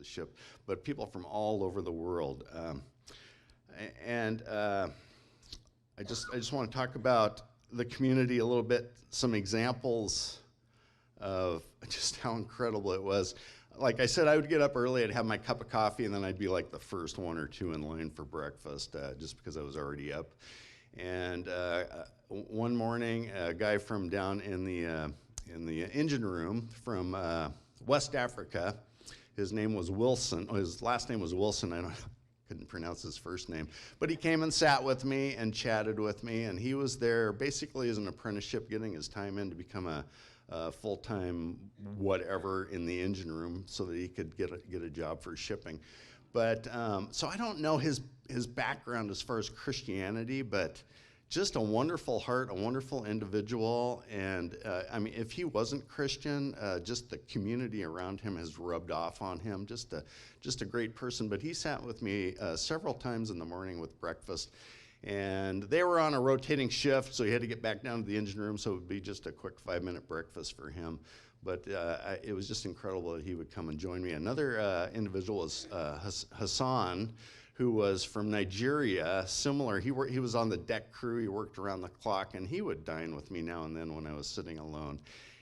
the ship, but people from all over the world. I just want to talk about the community a little bit, some examples of just how incredible it was. Like I said, I would get up early, I'd have my cup of coffee, and then I'd be like the first one or two in line for breakfast, just because I was already up. And one morning, a guy from down in the engine room from West Africa, his name was Wilson, his last name was Wilson, couldn't pronounce his first name, but he came and sat with me and chatted with me, and he was there basically as an apprenticeship, getting his time in to become a full-time whatever in the engine room so that he could get a job for shipping. But so I don't know his background as far as Christianity, but just a wonderful heart, a wonderful individual. And I mean, if he wasn't Christian, just the community around him has rubbed off on him. Just a great person. But he sat with me several times in the morning with breakfast. And they were on a rotating shift, so he had to get back down to the engine room, so it would be just a quick 5-minute breakfast for him. But it was just incredible that he would come and join me. Another individual was Hassan, who was from Nigeria. Similar, he was on the deck crew, he worked around the clock, and he would dine with me now and then when I was sitting alone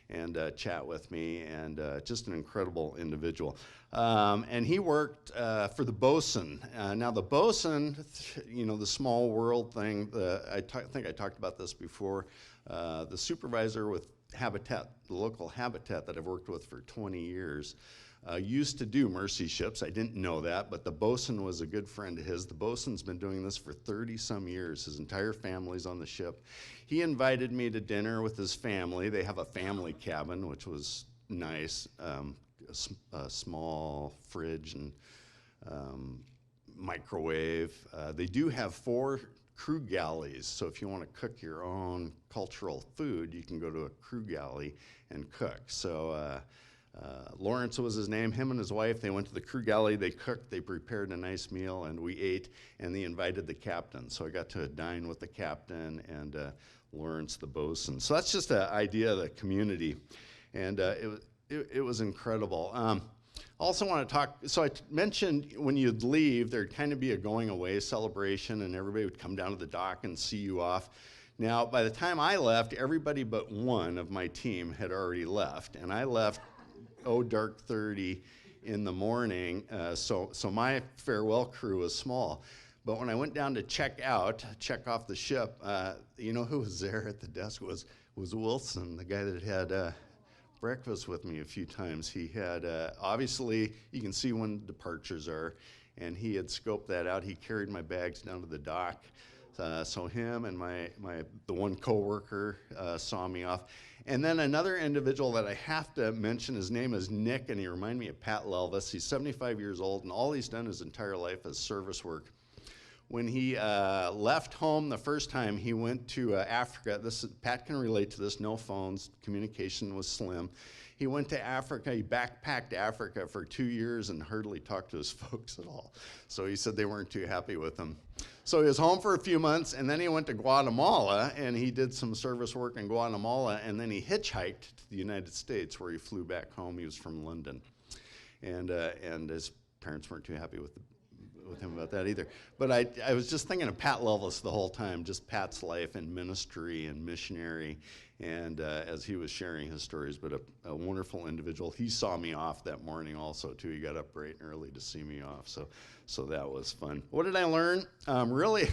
and chat with me, and just an incredible individual. And he worked for the bosun. Now the bosun, you know, the small world thing, I think I talked about this before, the supervisor with Habitat, the local Habitat that I've worked with for 20 years, used to do Mercy ships. I didn't know that, but the bosun was a good friend of his. The bosun's been doing this for 30-some years. His entire family's on the ship. He invited me to dinner with his family. They have a family cabin, which was nice, a small fridge and microwave. They do have 4 crew galleys, so if you want to cook your own cultural food, you can go to a crew galley and cook. So Lawrence was his name. Him and his wife, they went to the crew galley, they cooked, they prepared a nice meal, and we ate, and they invited the captain. So I got to dine with the captain and Lawrence the bosun. So that's just an idea of the community, and it was incredible. Also want to talk, so I mentioned when you'd leave, there'd kind of be a going away celebration, and everybody would come down to the dock and see you off. Now, by the time I left, everybody but one of my team had already left, and I left dark 30 in the morning, so my farewell crew was small. But when I went down to check off the ship, you know who was there at the desk was Wilson, the guy that had breakfast with me a few times. He had, obviously, you can see when departures are, and he had scoped that out. He carried my bags down to the dock. So him and the one coworker saw me off. And then another individual that I have to mention, his name is Nick, and he reminded me of Pat Lelvis. He's 75 years old, and all he's done his entire life is service work. When he left home the first time, he went to Africa. Pat can relate to this, no phones, communication was slim. He went to Africa, he backpacked Africa for 2 years and hardly talked to his folks at all. So he said they weren't too happy with him. So he was home for a few months, and then he went to Guatemala, and he did some service work in Guatemala, and then he hitchhiked to the United States, where he flew back home. He was from London. And his parents weren't too happy with him about that either. But I was just thinking of Pat Lelvis the whole time, just Pat's life and ministry and missionary, and as he was sharing his stories, but a wonderful individual. He saw me off that morning also too. He got up bright and early to see me off, so that was fun. What did I learn? Really,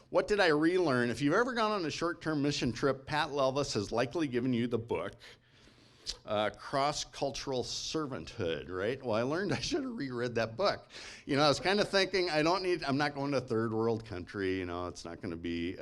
what did I relearn? If you've ever gone on a short-term mission trip, Pat Lelvis has likely given you the book, Cross-Cultural Servanthood, right? Well, I learned I should have reread that book. You know, I was kind of thinking, I'm not going to a third world country, you know, it's not going to be,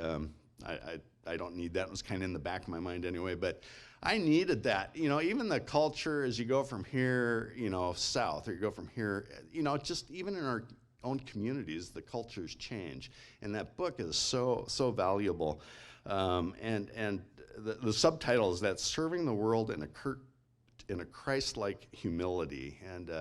I don't need that. It was kind of in the back of my mind anyway, but I needed that. You know, even the culture as you go from here, you know, south, or you go from here, you know, just even in our own communities, the cultures change. And that book is so valuable. And the subtitle is that Serving the World in a Christ-like Humility. And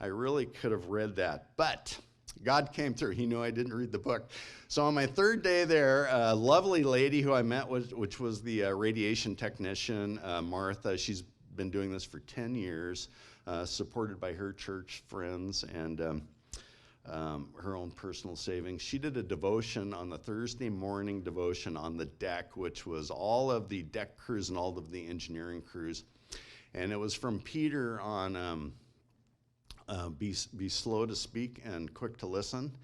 I really could have read that, but God came through. He knew I didn't read the book. So on my third day there, a lovely lady who I met, which was the radiation technician, Martha. She's been doing this for 10 years. supported by her church friends and her own personal savings. She did a devotion on the Thursday morning devotion on the deck, which was all of the deck crews and all of the engineering crews. And it was from Peter on be slow to speak and quick to listen.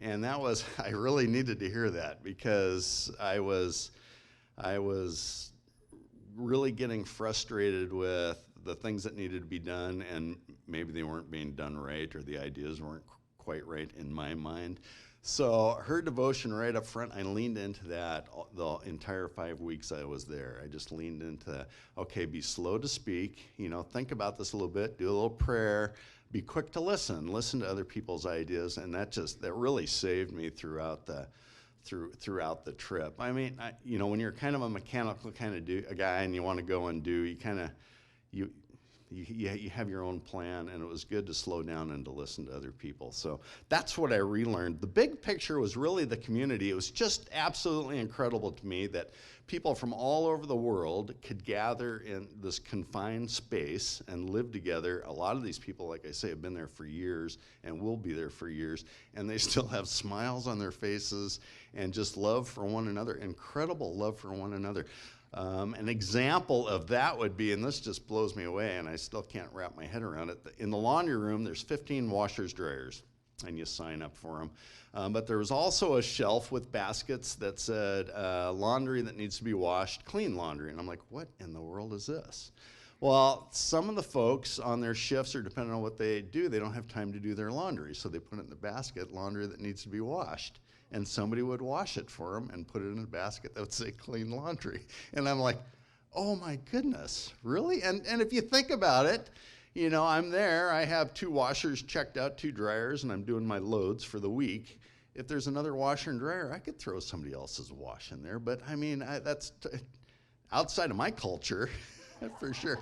And that was, I really needed to hear that because I was really getting frustrated with the things that needed to be done, and maybe they weren't being done right, or the ideas weren't quite right in my mind. So her devotion right up front, I leaned into that the entire 5 weeks I was there. I just leaned into, okay, be slow to speak, think about this a little bit, do a little prayer, be quick to listen to other people's ideas, and that really saved me throughout the trip. I mean, when you're kind of a mechanical kind of a guy and you want to go and do, you have your own plan, and it was good to slow down and to listen to other people. So that's what I relearned. The big picture was really the community. It was just absolutely incredible to me that people from all over the world could gather in this confined space and live together. A lot of these people, like I say, have been there for years and will be there for years, and they still have smiles on their faces and just love for one another, incredible love for one another. An example of that would be, and this just blows me away, and I still can't wrap my head around it. In the laundry room, there's 15 washers, dryers, and you sign up for them. But there was also a shelf with baskets that said, laundry that needs to be washed, clean laundry. And I'm like, what in the world is this? Well, some of the folks on their shifts, or depending on what they do, they don't have time to do their laundry. So they put it in the basket, laundry that needs to be washed. And somebody would wash it for them and put it in a basket that would say clean laundry. And I'm like, oh my goodness, really? And if you think about it, I'm there, I have 2 washers checked out, 2 dryers, and I'm doing my loads for the week. If there's another washer and dryer, I could throw somebody else's wash in there. But I mean, that's outside of my culture, for sure.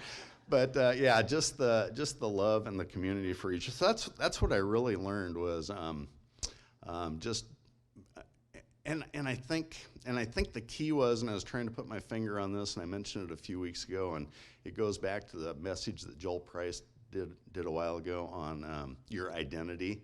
But yeah, just the love and the community for each. So that's what I really learned was just. And I think the key was, and I was trying to put my finger on this, and I mentioned it a few weeks ago, and it goes back to the message that Joel Price did a while ago on your identity.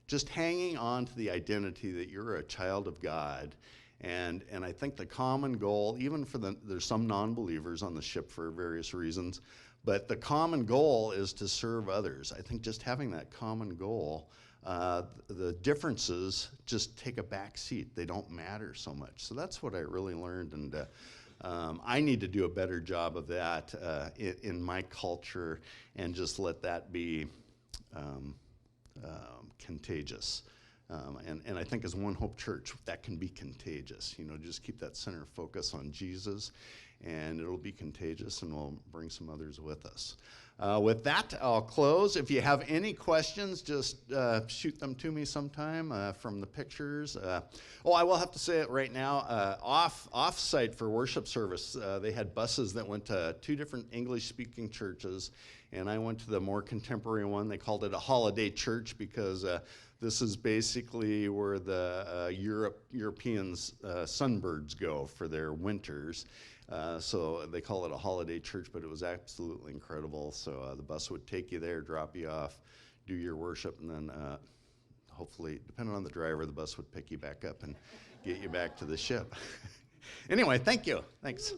Just hanging on to the identity that you're a child of God. And I think the common goal, even for there's some non-believers on the ship for various reasons, but the common goal is to serve others. I think just having that common goal, the differences just take a back seat. They don't matter so much. So that's what I really learned, and I need to do a better job of that in my culture, and just let that be contagious. And I think as One Hope Church, that can be contagious. Just keep that center focus on Jesus, and it'll be contagious, and we'll bring some others with us. With that, I'll close. If you have any questions, just shoot them to me sometime from the pictures. I will have to say it right now, off-site for worship service, they had buses that went to 2 different English-speaking churches, and I went to the more contemporary one. They called it a holiday church because this is basically where the Europeans, sunbirds go for their winters. So they call it a holiday church, but it was absolutely incredible. So the bus would take you there, drop you off, do your worship, and then hopefully, depending on the driver, the bus would pick you back up and get you back to the ship. Anyway, thank you. Thanks.